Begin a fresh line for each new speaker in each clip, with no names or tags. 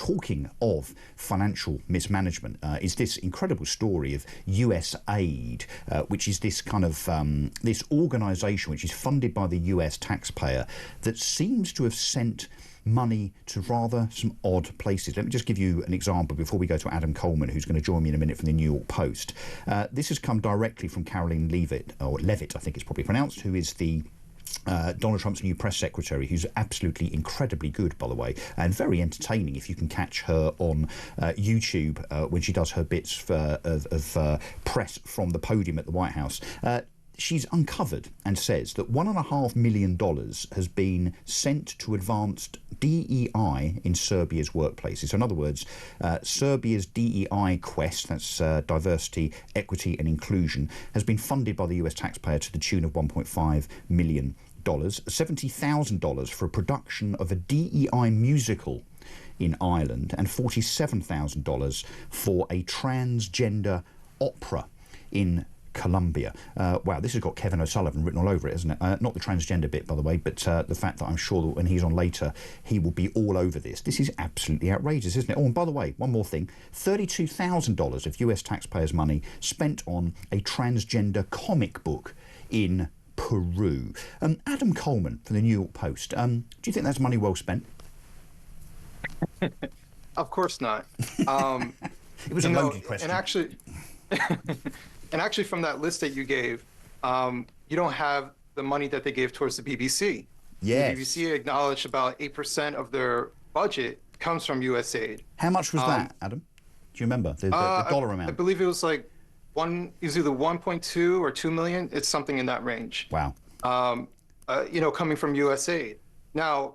talking of financial mismanagement, is this incredible story of USAID, which is this kind of this organisation which is funded by the US taxpayer that seems to have sent money to rather some odd places. Let me just give you an example before we go to Adam Coleman, who's going to join me in a minute from the New York Post. This has come directly from Caroline Leavitt, or Levitt, I think it's probably pronounced, who is the Donald Trump's new press secretary, who's absolutely incredibly good, by the way, and very entertaining if you can catch her on YouTube when she does her bits of press from the podium at the White House. She's uncovered and says that $1.5 million has been sent to advanced DEI in Serbia's workplaces. So in other words, Serbia's DEI quest, that's diversity, equity and inclusion, has been funded by the US taxpayer to the tune of $1.5 million. $70,000 for a production of a DEI musical in Ireland, and $47,000 for a transgender opera in Colombia. Wow, this has got Kevin O'Sullivan written all over it, isn't it? Not the transgender bit, by the way, but the fact that I'm sure that when he's on later, he will be all over this. This is absolutely outrageous, isn't it? Oh, and by the way, one more thing, $32,000 of US taxpayers' money spent on a transgender comic book in Peru. Adam Coleman from the New York Post, do you think that's money well spent?
Of course not.
It was a loaded question.
And actually, from that list that you gave, you don't have the money that they gave towards the BBC.
Yes.
The BBC acknowledged about 8% of their budget comes from USAID.
How much was that, Adam? Do you remember the dollar amount?
I believe it was like either 1.2 or 2 million. It's something in that range.
Wow.
Coming from USAID. Now,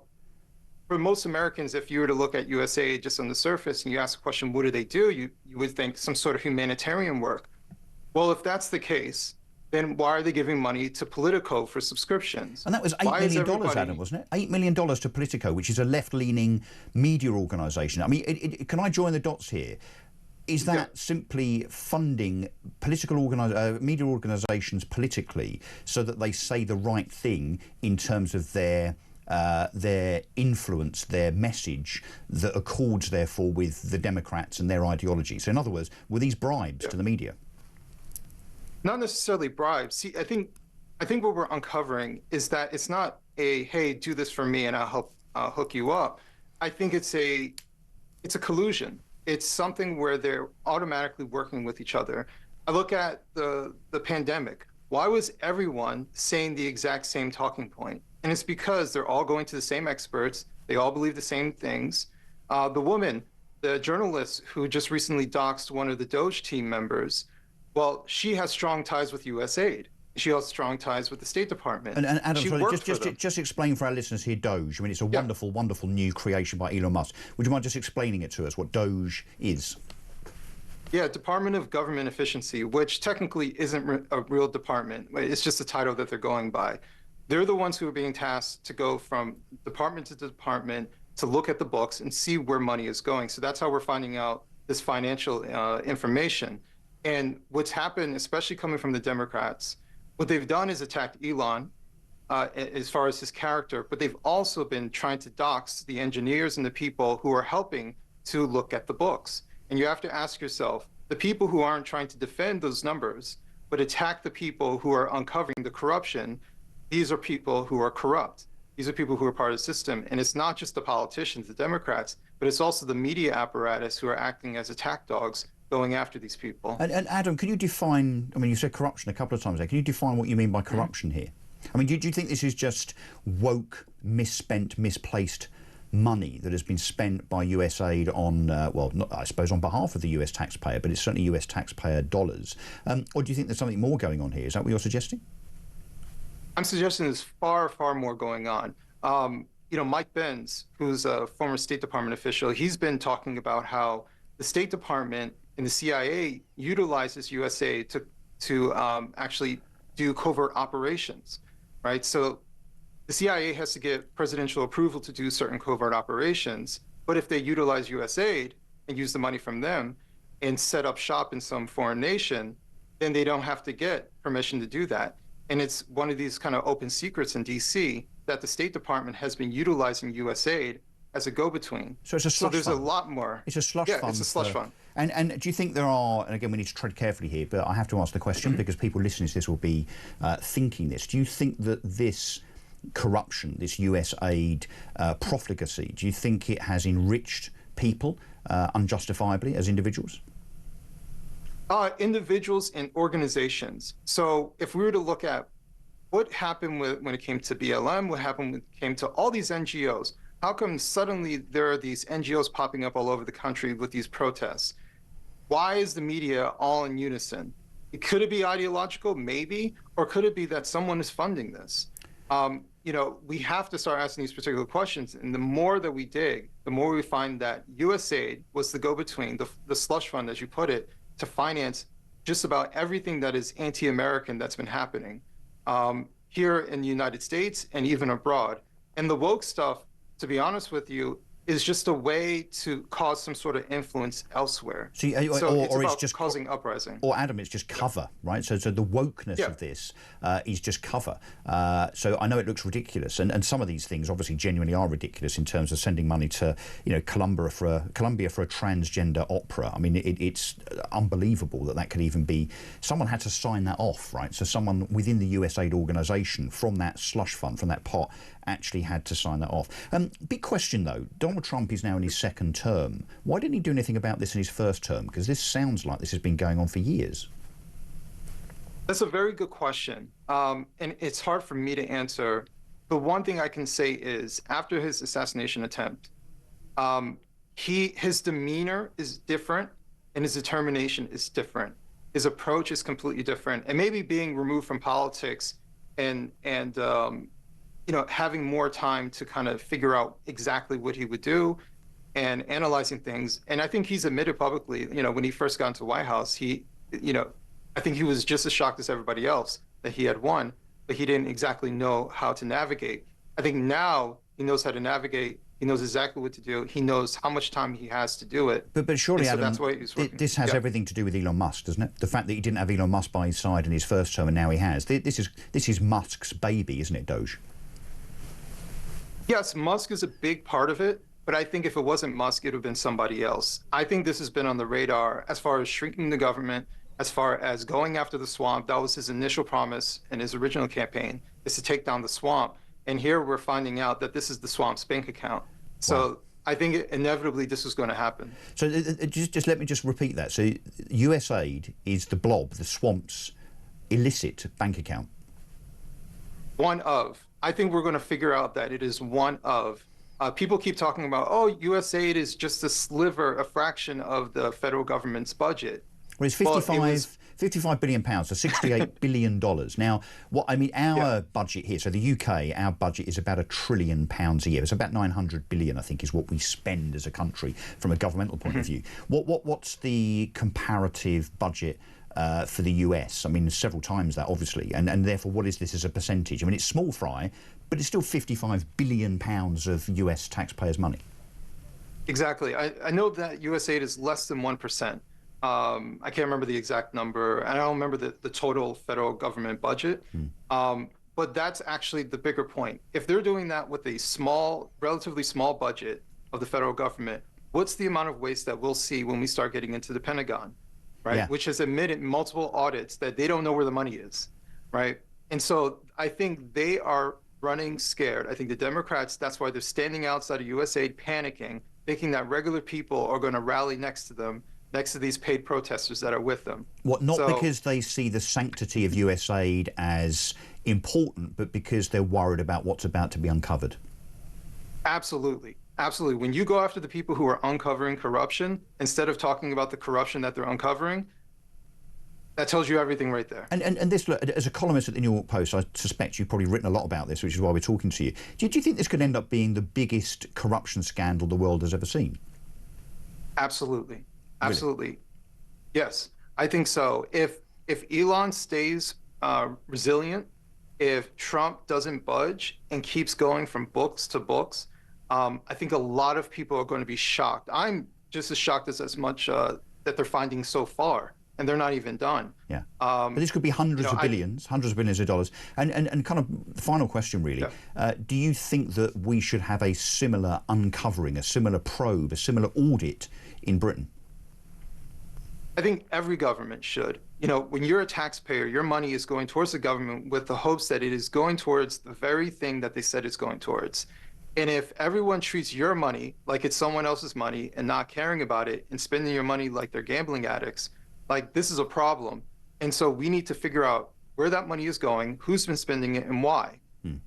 for most Americans, if you were to look at USAID just on the surface and you ask the question, what do they do? You would think some sort of humanitarian work. Well, if that's the case, then why are they giving money to Politico for subscriptions?
And that was $8 million, Adam, wasn't it? $8 million to Politico, which is a left-leaning media organisation. I mean, can I join the dots here? Is that simply funding political media organisations politically so that they say the right thing in terms of their influence, their message that accords, therefore, with the Democrats and their ideology? So, in other words, were these bribes to the media?
Not necessarily bribes. See, I think what we're uncovering is that it's not a, hey, do this for me and I'll hook you up. I think it's a collusion. It's something where they're automatically working with each other. I look at the pandemic. Why was everyone saying the exact same talking point? And it's because they're all going to the same experts. They all believe the same things. The journalist who just recently doxed one of the Doge team members, well, she has strong ties with USAID. She has strong ties with the State Department.
And Adam, just explain for our listeners here, Doge. I mean, it's a wonderful, wonderful new creation by Elon Musk. Would you mind just explaining it to us, what Doge is?
Yeah, Department of Government Efficiency, which technically isn't a real department. It's just a title that they're going by. They're the ones who are being tasked to go from department to department to look at the books and see where money is going. So that's how we're finding out this financial information. And what's happened, especially coming from the Democrats, what they've done is attacked Elon as far as his character, but they've also been trying to dox the engineers and the people who are helping to look at the books. And you have to ask yourself, the people who aren't trying to defend those numbers, but attack the people who are uncovering the corruption, these are people who are corrupt. These are people who are part of the system. And it's not just the politicians, the Democrats, but it's also the media apparatus who are acting as attack dogs going after these people.
And Adam, can you define, I mean, you said corruption a couple of times there. Can you define what you mean by corruption here? I mean, do you think this is just woke, misspent, misplaced money that has been spent by USAID on, I suppose on behalf of the US taxpayer, but it's certainly US taxpayer dollars? Or do you think there's something more going on here? Is that what you're suggesting?
I'm suggesting there's far, far more going on. Mike Benz, who's a former State Department official, he's been talking about how the State Department and the CIA utilizes USAID to actually do covert operations, right? So the CIA has to get presidential approval to do certain covert operations, but if they utilize USAID and use the money from them and set up shop in some foreign nation, then they don't have to get permission to do that. And it's one of these kind of open secrets in DC that the State Department has been utilizing USAID as a go-between.
So it's a slush
there's
fund.
a lot more.
It's a slush fund.
It's a slush fund.
And do you think there are, and again, we need to tread carefully here, but I have to ask the question because people listening to this will be thinking this. Do you think that this corruption, this USAID profligacy, do you think it has enriched people unjustifiably as individuals?
Individuals and organizations. So if we were to look at what happened when it came to BLM, what happened when it came to all these NGOs, how come suddenly there are these NGOs popping up all over the country with these protests? Why is the media all in unison? Could it be ideological? Maybe. Or could it be that someone is funding this? We have to start asking these particular questions. And the more that we dig, the more we find that USAID was the go-between, the slush fund, as you put it, to finance just about everything that is anti-American that's been happening here in the United States and even abroad. And the woke stuff, to be honest with you, is just a way to cause some sort of influence elsewhere.
So
it's about
just
causing uprising.
Or Adam, it's just cover, right? So the wokeness of this is just cover. So I know it looks ridiculous, and some of these things obviously genuinely are ridiculous in terms of sending money to Colombia for a transgender opera. I mean, it's unbelievable that could even be. Someone had to sign that off, right? So someone within the USAID organisation from that slush fund, from that pot, actually had to sign that off. Big question though. Donald Trump is now in his second term. Why didn't he do anything about this in his first term? Because this sounds like this has been going on for years.
That's a very good question. And it's hard for me to answer. The one thing I can say is after his assassination attempt, his demeanor is different and his determination is different. His approach is completely different. And maybe being removed from politics and having more time to kind of figure out exactly what he would do and analyzing things. And I think he's admitted publicly, when he first got into the White House, I think he was just as shocked as everybody else that he had won, but he didn't exactly know how to navigate. I think now he knows how to navigate. He knows exactly what to do. He knows how much time he has to do it.
But surely, Adam,
that's why he's working.
This has everything to do with Elon Musk, doesn't it? The fact that he didn't have Elon Musk by his side in his first term and now he has. This is Musk's baby, isn't it, Doge?
Yes, Musk is a big part of it, but I think if it wasn't Musk, it would have been somebody else. I think this has been on the radar as far as shrinking the government, as far as going after the swamp. That was his initial promise in his original campaign, is to take down the swamp. And here we're finding out that this is the swamp's bank account. So wow. I think inevitably this was going to happen.
So just let me just repeat that. So USAID is the blob, the swamp's illicit bank account.
One of. I think we're going to figure out that it is one of. People keep talking about, USAID is just a sliver, a fraction of the federal government's budget.
Well, it's 55 billion pounds, so $68 billion. Now, our budget here, so the UK, our budget is about £1 trillion a year. It's about 900 billion, I think, is what we spend as a country from a governmental point of view. What's the comparative budget for the US? I mean, several times that, obviously, and therefore, what is this as a percentage? I mean, it's small fry, but it's still £55 billion of US taxpayers' money.
Exactly. I know that USAID is less than 1%. I can't remember the exact number, and I don't remember the total federal government budget. But that's actually the bigger point. If they're doing that with a relatively small budget of the federal government, what's the amount of waste that we'll see when we start getting into the Pentagon, right? Yeah. Which has admitted multiple audits that they don't know where the money is, right? And so I think they are running scared. I think the Democrats, that's why they're standing outside of USAID panicking, thinking that regular people are going to rally next to them, next to these paid protesters that are with them.
Because they see the sanctity of USAID as important, but because they're worried about what's about to be uncovered?
Absolutely. Absolutely. When you go after the people who are uncovering corruption, instead of talking about the corruption that they're uncovering, that tells you everything right there.
And this, look, as a columnist at the New York Post, I suspect you've probably written a lot about this, which is why we're talking to you. Do you think this could end up being the biggest corruption scandal the world has ever seen?
Absolutely. Absolutely. Really? Yes, I think so. If Elon stays resilient, if Trump doesn't budge and keeps going from books to books, I think a lot of people are going to be shocked. I'm just as shocked as much that they're finding so far. and they're not even done.
Yeah. But this could be hundreds of billions of dollars. And kind of final question, really. Yeah. Do you think that we should have a similar uncovering, a similar probe, a similar audit in Britain?
I think every government should. You know, when you're a taxpayer, your money is going towards the government with the hopes that it is going towards the very thing that they said it's going towards. And if everyone treats your money like it's someone else's money and not caring about it and spending your money like they're gambling addicts, like, this is a problem. And so we need to figure out where that money is going, who's been spending it, and why.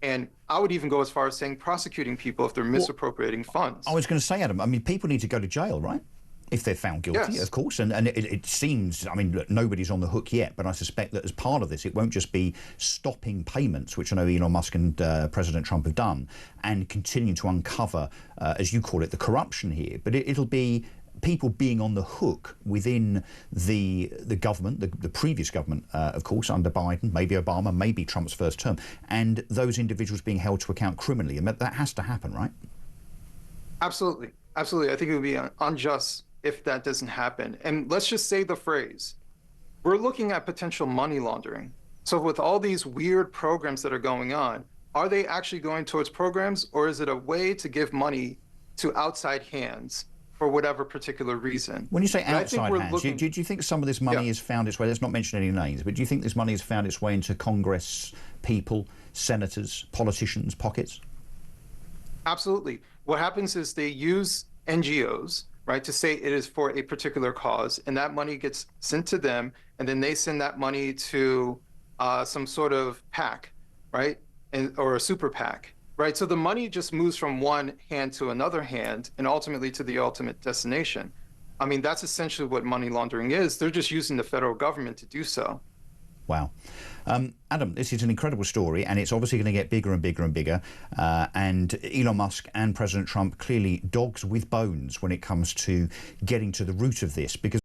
And I would even go as far as saying prosecuting people if they're misappropriating funds.
I was going to say, Adam, I mean, people need to go to jail, right? If they're found guilty, yes, of course. And it seems, I mean, look, nobody's on the hook yet, but I suspect that as part of this, it won't just be stopping payments, which I know Elon Musk and President Trump have done, and continue to uncover, as you call it, the corruption here. But it'll be people being on the hook within the government, the previous government, of course, under Biden, maybe Obama, maybe Trump's first term, and those individuals being held to account criminally. And that has to happen, right?
Absolutely. Absolutely. I think it would be unjust if that doesn't happen. And let's just say the phrase, we're looking at potential money laundering. So with all these weird programs that are going on, are they actually going towards programs, or is it a way to give money to outside hands for whatever particular reason?
When you say outside hands, do you think some of this money has found its way, let's not mention any names, but do you think this money has found its way into Congress people, senators, politicians' pockets?
Absolutely. What happens is they use NGOs, right, to say it is for a particular cause, and that money gets sent to them, and then they send that money to some sort of PAC, right, or a super PAC, right? So the money just moves from one hand to another hand, and ultimately to the ultimate destination. I mean, that's essentially what money laundering is. They're just using the federal government to do so.
Wow. Adam, this is an incredible story, and it's obviously going to get bigger and bigger and bigger. And Elon Musk and President Trump clearly dogs with bones when it comes to getting to the root of this, because